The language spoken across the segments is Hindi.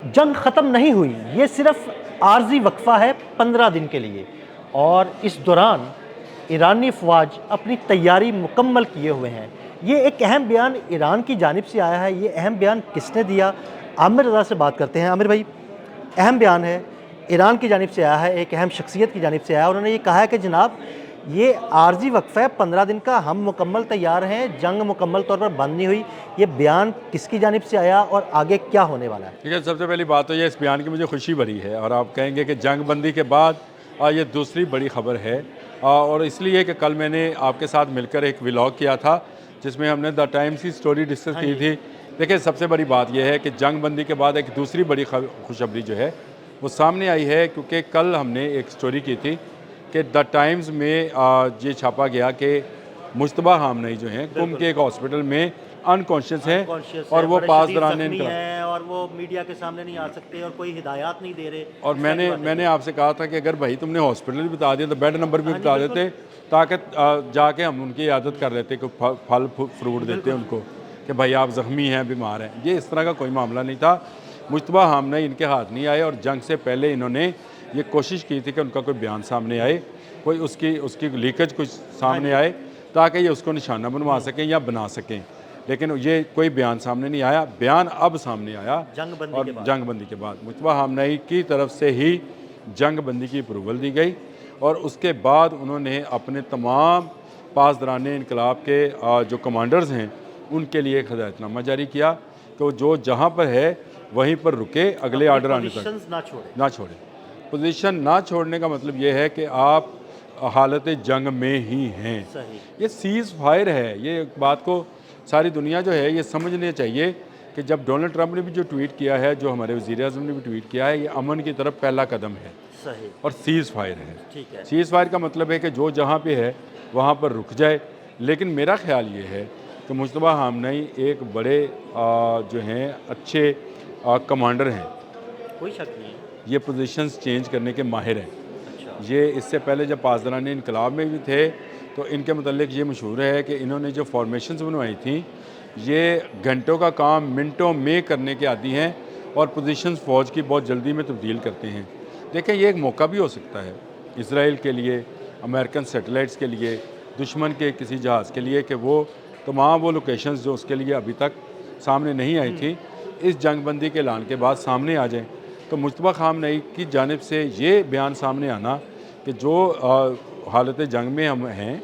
जंग ख़त्म नहीं हुई, ये सिर्फ आर्जी वक्फा है 15 दिन के लिए, और इस दौरान ईरानी अफवाज अपनी तैयारी मुकम्मल किए हुए हैं। ये एक अहम बयान ईरान की जानिब से आया है। ये अहम बयान किसने दिया? आमिर रज़ा से बात करते हैं। आमिर भाई, अहम बयान है, ईरान की जानिब से आया है, एक अहम शख्सियत की जानिब से आया है। उन्होंने ये कहा है कि जनाब, ये आर्जी वक्फ़ा है 15 दिन का, हम मुकम्मल तैयार हैं, जंग मुकम्मल तौर पर बंद नहीं हुई। ये बयान किसकी जानिब से आया और आगे क्या होने वाला है? ठीक है, सबसे पहली बात तो ये इस बयान की मुझे खुशी भरी है, और आप कहेंगे कि जंग बंदी के बाद ये दूसरी बड़ी खबर है। और इसलिए कि कल मैंने आपके साथ मिलकर एक व्लॉग किया था जिसमें हमने द टाइम्स की स्टोरी डिस्कस की थी। देखिए, सबसे बड़ी बात यह है कि जंग बंदी के बाद एक दूसरी बड़ी खुशखबरी जो है वो सामने आई है, क्योंकि कल हमने एक स्टोरी की थी कि द टाइम्स में ये छापा गया कि मुश्तबा खामनेई जो हैं कुम के एक हॉस्पिटल में अनकॉन्शियस हैं और वो पास दौरान है और वो मीडिया के सामने नहीं आ सकते और कोई हिदायत नहीं दे रहे। और मैंने आपसे कहा था कि अगर भाई तुमने हॉस्पिटल भी बता दिया तो बेड नंबर भी बता देते, ताकि जाके हम उनकी इयादत कर लेते, कि फल फ्रूट देते उनको कि भाई आप ज़ख्मी हैं, बीमार हैं। ये इस तरह का कोई मामला नहीं था। मुश्तबा खामनेई इनके हाथ नहीं आए, और जंग से पहले इन्होंने ये कोशिश की थी कि उनका कोई बयान सामने आए, कोई उसकी लीकेज कुछ सामने आए, ताकि ये उसको निशाना बनवा सकें या बना सकें। लेकिन ये कोई बयान सामने नहीं आया। बयान अब सामने आया जंग बंदी के बाद मुश्तबा खामनेई की तरफ से ही जंग बंदी की अप्रूवल दी गई, और उसके बाद उन्होंने अपने तमाम पासदरान इनकलाब के जो कमांडर्स हैं उनके लिए एक हदायतनामा जारी किया कि वो जो जहाँ पर है वहीं पर रुके, अगले ऑर्डर आने तक ना छोड़े। पोजीशन ना छोड़ने का मतलब ये है कि आप हालत जंग में ही हैं। ये सीज़ फायर है। ये बात को सारी दुनिया जो है ये समझने चाहिए कि जब डोनाल्ड ट्रंप ने भी जो ट्वीट किया है, जो हमारे वज़ीर-ए-आज़म ने भी ट्वीट किया है, ये अमन की तरफ पहला कदम है। सही। और सीज़ फायर है। ठीक है। सीज़ फायर का मतलब है कि जो जहाँ पे है वहाँ पर रुक जाए। लेकिन मेरा ख्याल ये है कि मुश्तबा खामनेई एक बड़े जो हैं अच्छे कमांडर हैं, कोई शक नहीं है। ये पोजीशंस चेंज करने के माहिर हैं। अच्छा। ये इससे पहले जब पासदरान इनकलाब में भी थे तो इनके मतलब ये मशहूर है कि इन्होंने जो फॉर्मेशंस बनवाई थी ये घंटों का काम मिनटों में करने के आदी हैं, और पोजीशंस फ़ौज की बहुत जल्दी में तब्दील करते हैं। देखें, ये एक मौका भी हो सकता है इसराइल के लिए, अमेरिकन सैटेलाइट्स के लिए, दुश्मन के किसी जहाज़ के लिए, कि वो तमाम वो लोकेशंस जो उसके लिए अभी तक सामने नहीं आई थी, इस जंग बंदी के ऐलान के बाद सामने आ जाएँ। तो मुश्तबा खामनेई की जानिब से ये बयान सामने आना कि जो हालत जंग में हम हैं,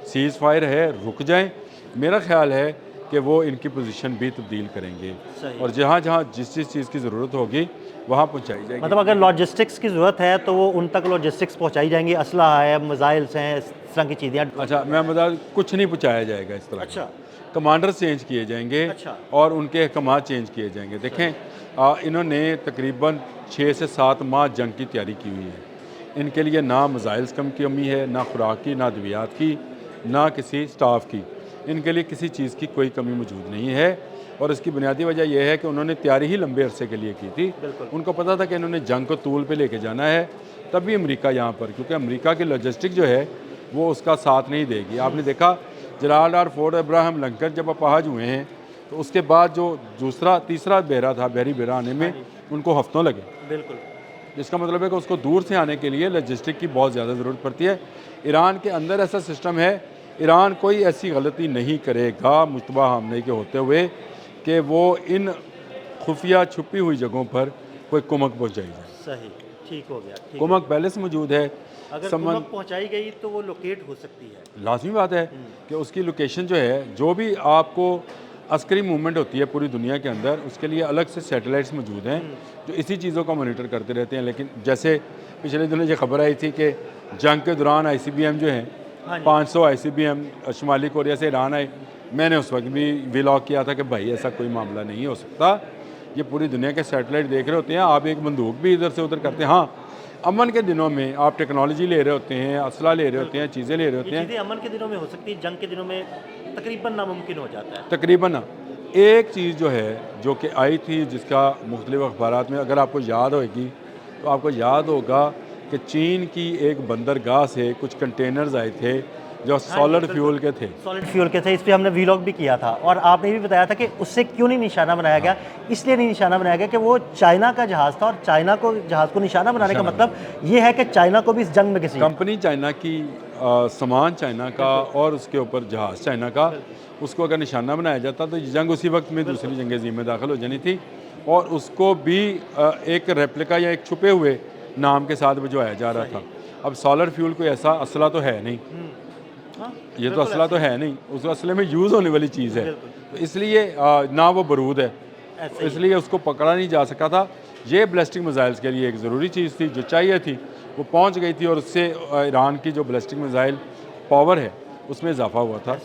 सीज़ फायर है, रुक जाएं, मेरा ख्याल है कि वो इनकी पोजीशन भी तब्दील करेंगे, और जहाँ जहाँ जिस चीज़ की ज़रूरत होगी वहाँ पहुँचाई जाएगी। मतलब अगर लॉजिस्टिक्स की ज़रूरत है तो वो उन तक लॉजिस्टिक्स पहुँचाई जाएंगी, असलहा है, मिसाइल्स हैं, इस तरह की चीज़ें। अच्छा, मैं बता, कुछ नहीं पहुँचाया जाएगा इस तरह। अच्छा। कमांडर चेंज किए जाएंगे। अच्छा। और उनके अहकाम चेंज किए जाएंगे। देखें, इन्होंने तकरीबन 6 से 7 माह जंग की तैयारी की हुई है। इनके लिए ना मिसाइल्स कम की कमी है, ना खुराक की, ना अद्वियात की, ना किसी स्टाफ की। इनके लिए किसी चीज़ की कोई कमी मौजूद नहीं है, और इसकी बुनियादी वजह यह है कि उन्होंने तैयारी ही लंबे अरसे के लिए की थी। उनको पता था कि इन्होंने जंग को तूल पे लेके जाना है, तभी अमेरिका यहाँ पर, क्योंकि अमेरिका की लॉजिस्टिक जो है वो उसका साथ नहीं देगी। आपने देखा जलाल और फोर्ट अब्राहम लंकर जब अपाहज हुए हैं तो उसके बाद जो तीसरा बेरा था, बहरी बेरा आने में उनको हफ्तों लगे। बिल्कुल। जिसका मतलब है कि उसको दूर से आने के लिए लॉजिस्टिक की बहुत ज़्यादा ज़रूरत पड़ती है। ईरान के अंदर ऐसा सिस्टम है, ईरान कोई ऐसी गलती नहीं करेगा मुश्तबा खामनेई के होते हुए कि वो इन खुफिया छुपी हुई जगहों पर कोई कुमक पहुँचाई जाए। सही, ठीक हो गया। कुमक पहले से मौजूद है। अगर कुमक पहुँचाई गई तो वो लोकेट हो सकती है। लाजमी बात है कि उसकी लोकेशन जो है, जो भी आपको अस्करी मूवमेंट होती है पूरी दुनिया के अंदर, उसके लिए अलग से सैटेलाइट्स मौजूद हैं जो इसी चीज़ों का मॉनिटर करते रहते हैं। लेकिन जैसे पिछले दिनों ये खबर आई थी कि जंग के दौरान ICBM जो हैं 500 ICBM शुमाली कोरिया से ईरान आए। मैंने उस वक्त भी व्लॉग किया था कि भाई ऐसा कोई मामला नहीं हो सकता, ये पूरी दुनिया के सैटेलाइट देख रहे होते हैं, आप एक बंदूक भी इधर से उधर करते हैं। हाँ, अमन के दिनों में आप टेक्नोलॉजी ले रहे होते हैं, असला ले रहे होते हैं, चीज़ें ले रहे होते हैं। अमन के दिनों में हो सकती है, जंग के दिनों में तकरीबन नामुमकिन हो जाता है। तकरीबन एक चीज़ जो है जो कि आई थी, जिसका मुख्तलिफ अखबारात में अगर आपको याद होगी तो आपको याद होगा कि चीन की एक बंदरगाह से कुछ कंटेनर्स आए थे जो सॉलिड फ्यूल के थे। सॉलिड फ्यूल के थे, इस पे हमने वीलॉग भी किया था और आपने भी बताया था कि उससे क्यों नहीं निशाना बनाया गया। इसलिए नहीं निशाना बनाया गया कि वो चाइना का जहाज़ था और चाइना को जहाज़ को निशाना बनाने का मतलब ये है कि चाइना को भी इस जंग में किसी कंपनी चाइना की, सामान चाइना का और उसके ऊपर जहाज़ चाइना का, उसको अगर निशाना बनाया जाता तो ये जंग उसी वक्त में दूसरी जंग अज़ीम में दाखिल हो जानी थी और उसको भी एक रेप्लिका या एक छुपे हुए नाम के साथ भिजवाया जा रहा था। अब सॉलिड फ्यूल कोई ऐसा असला तो है नहीं, ये तो असला तो है नहीं, उस असले में यूज़ होने वाली चीज़ है, तो इसलिए ना वो बारूद है, इसलिए उसको पकड़ा नहीं जा सका था। ये बैलिस्टिक मिसाइल्स के लिए एक ज़रूरी चीज़ थी, जो चाहिए थी वो पहुंच गई थी और उससे ईरान की जो बैलिस्टिक मिसाइल पावर है उसमें इजाफा हुआ था।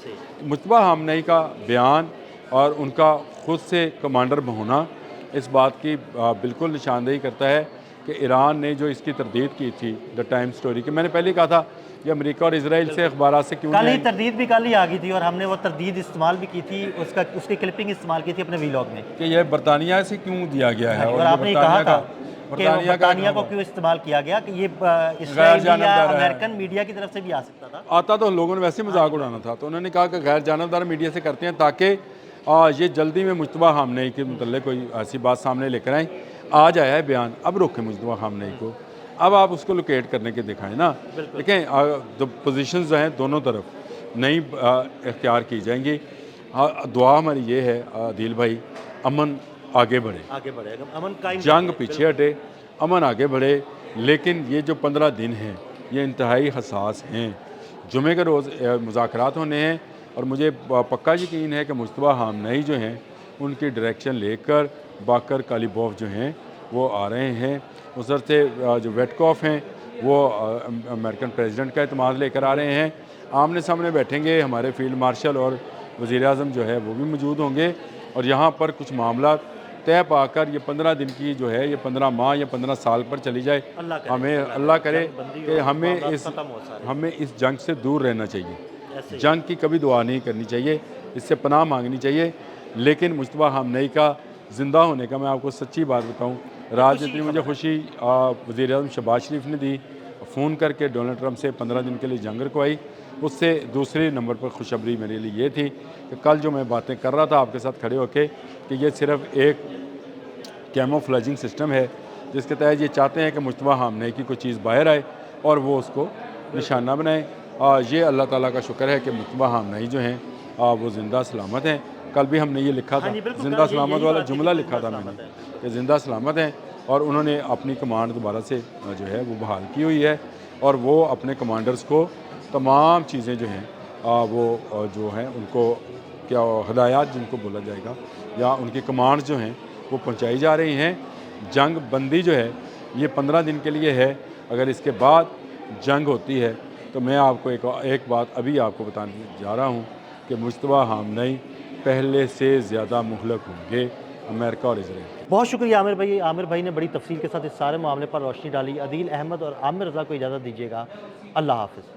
मुश्तबा खामनेई का बयान और उनका खुद से कमांडर होना इस बात की बिल्कुल निशानदेही करता है कि ईरान ने जो इसकी तरदीद की थी द टाइम स्टोरी की, मैंने पहले कहा था कि अमेरिका और इसराइल से अखबार से क्यों कल ही नहीं, तरदीद भी कल ही आ गई थी और हमने वो तरदीद इस्तेमाल भी की थी, उसकी क्लिपिंग इस्तेमाल की थी अपने वीलॉग में कि यह बरतानिया से क्यों दिया गया है और ये आपने कहा था कि बरतानिया को का क्यों इस्तेमाल किया गया कि ये इस्राइली या अमेरिकन मीडिया की तरफ से भी आ सकता था। आता तो लोगों ने वैसे मजाक उड़ाना था, तो उन्होंने कहा कि गैर जानबदार मीडिया से करते हैं ताकि ये जल्दी में मुश्तबा खामनेई के मतलब कोई ऐसी बात सामने लेकर आए। आज आया है बयान, अब रोकें मुश्तबा खामनेई को, अब आप उसको लोकेट करने के दिखाएं ना। देखें जो पोजीशंस जो हैं दोनों तरफ नई इख्तियार की जाएंगी। दुआ हमारी ये है आदिल भाई, अमन आगे बढ़े, अमन कायम, जंग पीछे हटे, अमन आगे बढ़े। लेकिन ये जो 15 दिन हैं ये इंतहाई हसास हैं। जुमे के रोज़ मुज़ाकरात होने हैं और मुझे पक्का यकीन है कि मुश्तबा खामनेई जो हैं उनकी डायरेक्शन लेकर बाकर कालीबोफ जो हैं वो आ रहे हैं। उधर से जो वेटकॉफ हैं वो अमेरिकन प्रेसिडेंट का एतमाद लेकर आ रहे हैं। आमने सामने बैठेंगे, हमारे फील्ड मार्शल और वज़ीर आज़म जो है वो भी मौजूद होंगे और यहाँ पर कुछ मामला तय पाकर ये 15 दिन की जो है ये 15 माह या 15 साल पर चली जाए। हमें अल्लाह करे कि हमें इस जंग से दूर रहना चाहिए। जंग की कभी दुआ नहीं करनी चाहिए, इससे पनाह मांगनी चाहिए। लेकिन मुश्तबा खामनेई का ज़िंदा होने का मैं आपको सच्ची बात बताऊं, राज जितनी मुझे खुशी वज़ीर आज़म शहबाज शरीफ ने दी फ़ोन करके डोनाल्ड ट्रंप से 15 दिन के लिए जंग रखवाई, उससे दूसरे नंबर पर खुशखबरी मेरे लिए ये थी कि कल जो मैं बातें कर रहा था आपके साथ खड़े होकर कि ये सिर्फ एक कैमोफ्लेजिंग सिस्टम है जिसके तहत ये चाहते हैं कि मुश्तबा खामनेई की कोई चीज़ बाहर आए और वो उसको निशाना बनाए। ये अल्लाह ताला का शुक्र है कि मुश्तबा खामनेई जो हैं वो ज़िंदा सलामत हैं। कल भी हमने ये लिखा था, ज़िंदा सलामत वाला जुमला लिखा था मैंने कि ज़िंदा सलामत हैं और उन्होंने अपनी कमांड दोबारा से जो है वो बहाल की हुई है और वो अपने कमांडर्स को तमाम चीज़ें जो हैं वो जो हैं उनको क्या हदायत जिनको बोला जाएगा या उनकी कमांड्स जो हैं वो पहुंचाई जा रही हैं। जंग बंदी जो है ये 15 दिन के लिए है, अगर इसके बाद जंग होती है तो मैं आपको एक बात अभी आपको बताने जा रहा हूँ कि मुश्तबा खामनेई पहले से ज़्यादा मुहलक होंगे अमेरिका और इसराइल। बहुत शुक्रिया आमिर भाई। आमिर भाई ने बड़ी तफसील के साथ इस सारे मामले पर रोशनी डाली। अदील अहमद और आमिर रज़ा को इजाज़त दीजिएगा। अल्लाह हाफ़िज़।